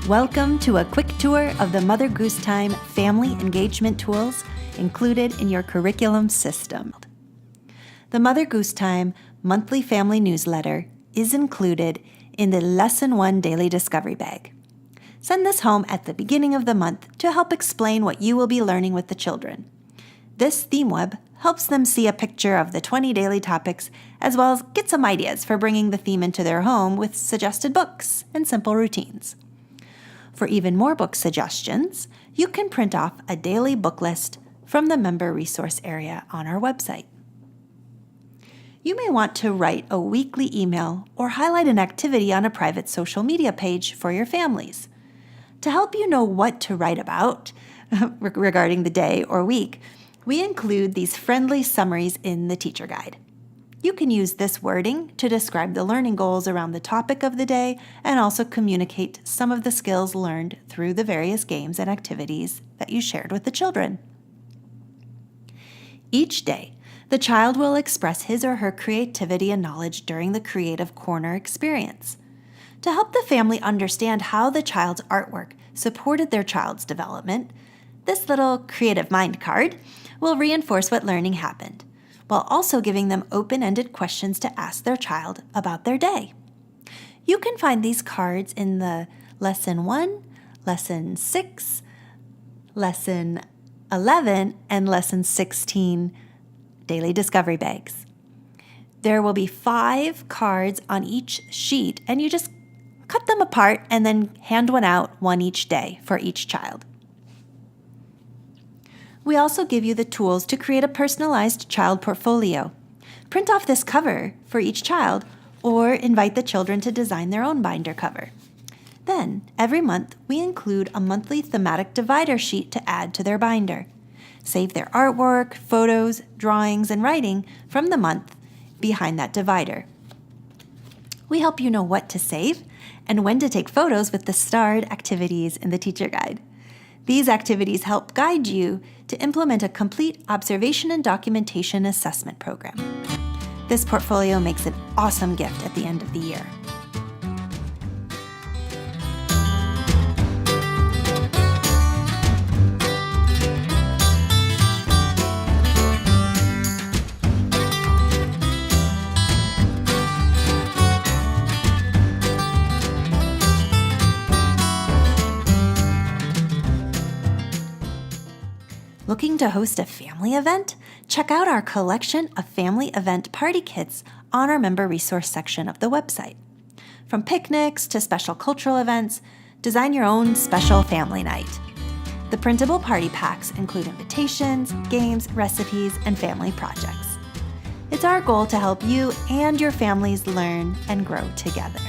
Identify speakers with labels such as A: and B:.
A: Welcome to a quick tour of the Mother Goose Time family engagement tools included in your curriculum system. The Mother Goose Time monthly family newsletter is included in the Lesson 1 Daily Discovery Bag. Send this home at the beginning of the month to help explain what you will be learning with the children. This theme web helps them see a picture of the 20 daily topics, as well as get some ideas for bringing the theme into their home with suggested books and simple routines. For even more book suggestions, you can print off a daily book list from the member resource area on our website. You may want to write a weekly email or highlight an activity on a private social media page for your families. To help you know what to write about regarding the day or week, we include these friendly summaries in the teacher guide. You can use this wording to describe the learning goals around the topic of the day and also communicate some of the skills learned through the various games and activities that you shared with the children. Each day, the child will express his or her creativity and knowledge during the Creative Corner experience. To help the family understand how the child's artwork supported their child's development, this little creative mind card will reinforce what learning happened, while also giving them open-ended questions to ask their child about their day. You can find these cards in the Lesson 1, Lesson 6, Lesson 11, and Lesson 16 Daily Discovery Bags. There will be 5 cards on each sheet, and you just cut them apart and then hand one out, one each day for each child. We also give you the tools to create a personalized child portfolio. Print off this cover for each child or invite the children to design their own binder cover. Then, every month, we include a monthly thematic divider sheet to add to their binder. Save their artwork, photos, drawings, and writing from the month behind that divider. We help you know what to save and when to take photos with the starred activities in the teacher guide. These activities help guide you to implement a complete observation and documentation assessment program. This portfolio makes an awesome gift at the end of the year. Looking to host a family event? Check out our collection of family event party kits on our member resource section of the website. From picnics to special cultural events, design your own special family night. The printable party packs include invitations, games, recipes, and family projects. It's our goal to help you and your families learn and grow together.